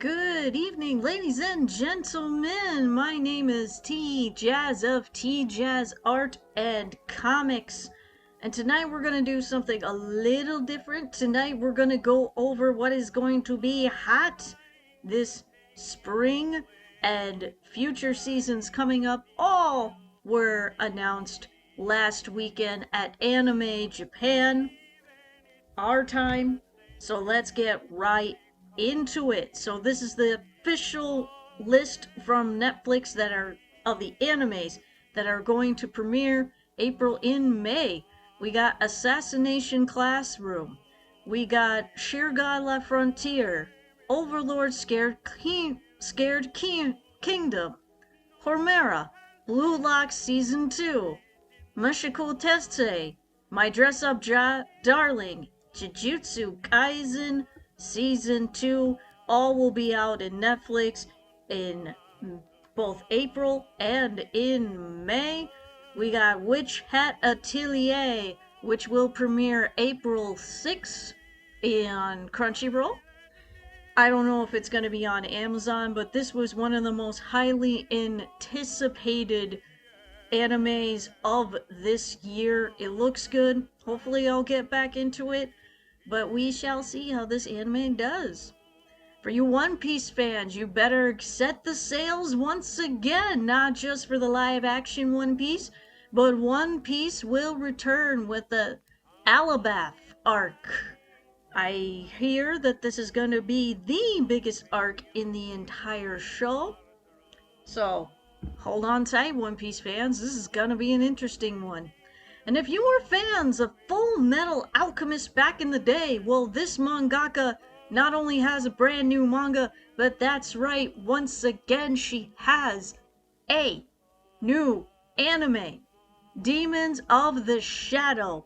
Good evening, ladies and gentlemen. My name is T-Jazz of T-Jazz Art and Comics. And tonight we're going to do something a little different. Tonight we're going to go over what is going to be hot this spring and future seasons coming up. All were announced last weekend at Anime Japan, our time. So let's get right into it. So this is the official list from Netflix that are of the animes that are going to premiere April in May. We got Assassination Classroom. We got Shirga La Frontier, Overlord Kingdom, Hormera, Blue Lock Season 2, Mushoku Tensei, My Dress Up Darling, Jujutsu Kaisen Season 2, all will be out in Netflix in both April and in May. We got Witch Hat Atelier, which will premiere April 6th on Crunchyroll. I don't know if it's going to be on Amazon, but this was one of the most highly anticipated animes of this year. It looks good. Hopefully I'll get back into it, but we shall see how this anime does. For you One Piece fans, you better set the sails once again, not just for the live action One Piece, but One Piece will return with the Alabaf arc. I hear that this is going to be the biggest arc in the entire show. So, hold on tight, One Piece fans. This is going to be an interesting one. And if you were fans of Full Metal Alchemist back in the day, well, this mangaka not only has a brand new manga, but that's right, once again she has a new anime. Demons of the Shadow.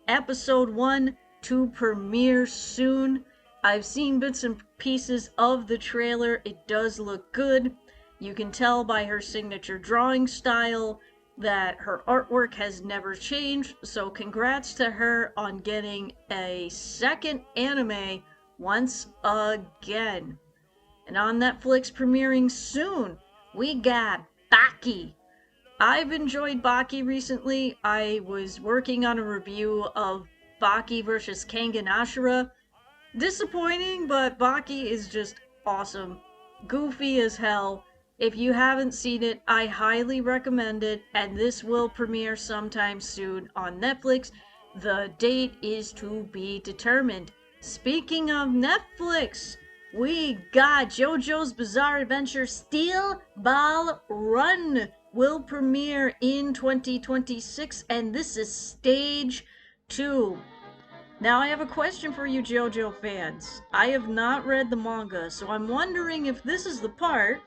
Episode 1 to premiere soon. I've seen bits and pieces of the trailer. It does look good. You can tell by her signature drawing style that her artwork has never changed, so congrats to her on getting a second anime once again. And on Netflix premiering soon, we got Baki. I've enjoyed Baki recently. I was working on a review of Baki vs. Kengan Ashura. Disappointing, but Baki is just awesome. Goofy as hell. If you haven't seen it, I highly recommend it, and this will premiere sometime soon on Netflix. The date is to be determined. Speaking of Netflix, we got JoJo's Bizarre Adventure Steel Ball Run will premiere in 2026, and this is stage 2. Now I have a question for you JoJo fans. I have not read the manga, so I'm wondering if this is the part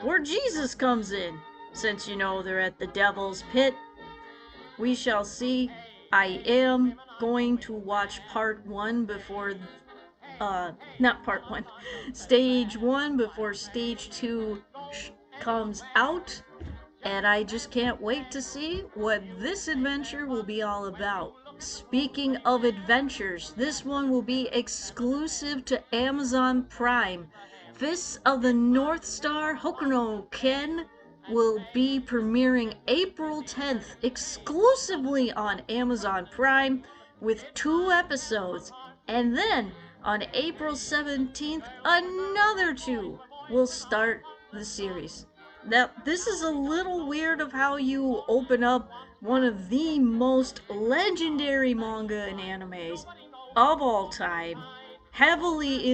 where Jesus comes in, since you know they're at the Devil's Pit. We shall see. I am going to watch part 1 before, not part 1, stage 1 before stage 2 comes out, and I just can't wait to see what this adventure will be all about. Speaking of adventures, this one will be exclusive to Amazon Prime. Fists of the North Star Hokuno Ken will be premiering April 10th exclusively on Amazon Prime with 2 episodes, and then on April 17th another 2 will start the series. Now this is a little weird of how you open up one of the most legendary manga and animes of all time, heavily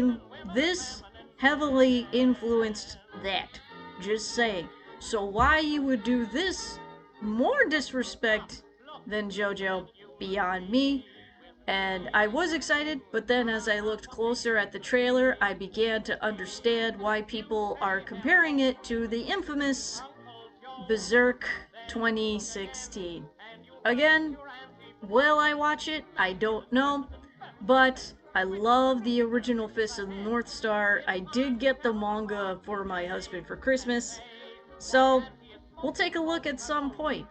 influenced that. Just saying. So why you would do this more disrespect than JoJo, beyond me. And I was excited, but then as I looked closer at the trailer, I began to understand why people are comparing it to the infamous Berserk 2016. Again, will I watch it? I don't know, but I love the original Fist of the North Star. I did get the manga for my husband for Christmas, so we'll take a look at some point.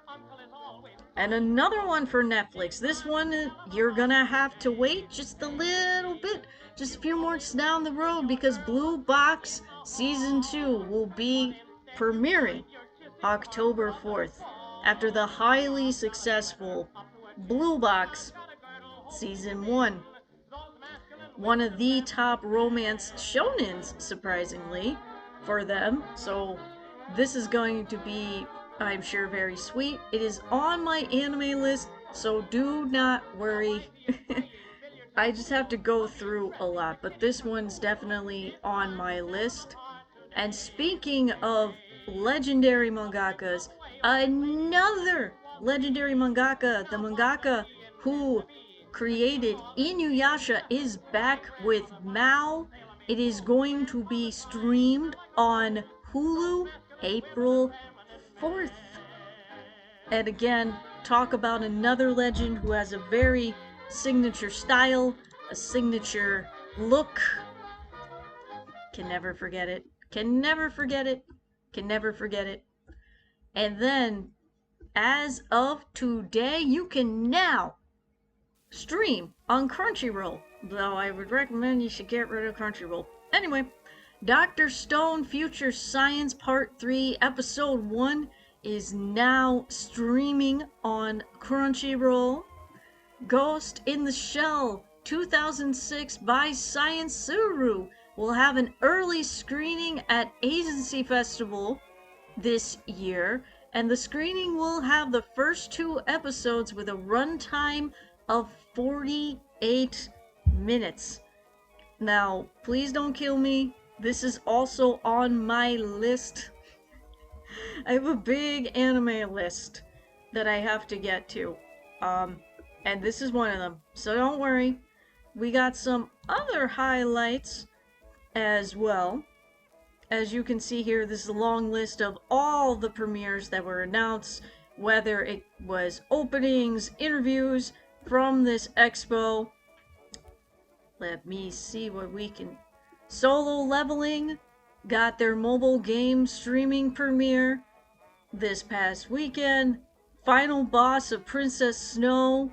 And another one for Netflix. This one, you're gonna have to wait just a little bit, just a few months down the road, because Blue Box Season 2 will be premiering October 4th after the highly successful Blue Box Season 1. One of the top romance shonens, surprisingly, for them. So this is going to be, I'm sure, very sweet. It is on my anime list, so do not worry. I just have to go through a lot, but this one's definitely on my list. And speaking of legendary mangakas, another legendary mangaka, the mangaka who created Inuyasha, is back with Mao. It is going to be streamed on Hulu April 4th. And again, talk about another legend who has a very signature style, a signature look. Can never forget it. Can never forget it. Can never forget it. And then, as of today, you can now stream on Crunchyroll. Though I would recommend you should get rid of Crunchyroll. Anyway, Dr. Stone Future Science Part 3 Episode 1 is now streaming on Crunchyroll. Ghost in the Shell 2006 by Science Suru will have an early screening at Agency Festival this year, and the screening will have the first 2 episodes with a runtime of 48 minutes. Now, please don't kill me. This is also on my list. I have a big anime list that I have to get to. And this is one of them. So don't worry. We got some other highlights as well. As you can see here, this is a long list of all the premieres that were announced, whether it was openings, interviews from this expo. Let me see what we can... Solo Leveling got their mobile game streaming premiere this past weekend. Final boss of Princess Snow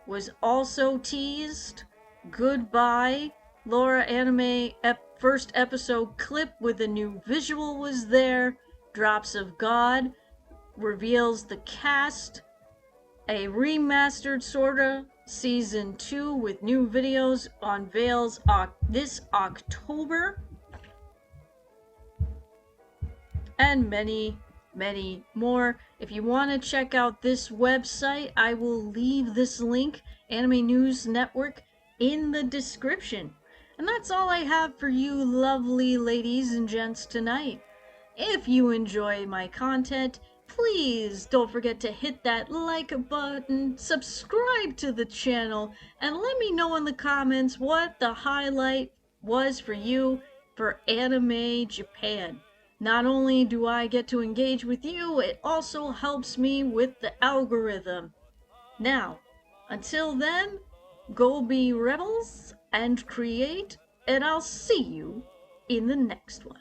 was also teased. Goodbye Laura anime first episode clip with a new visual was there. Drops of God reveals the cast. A remastered sorta season 2 with new videos unveils this October. And many more. If you want to check out this website, I will leave this link, Anime News Network, in the description. And that's all I have for you lovely ladies and gents tonight. If you enjoy my content, please don't forget to hit that like button, subscribe to the channel, and let me know in the comments what the highlight was for you for Anime Japan. Not only do I get to engage with you, it also helps me with the algorithm. Now, until then, go be rebels and create, and I'll see you in the next one.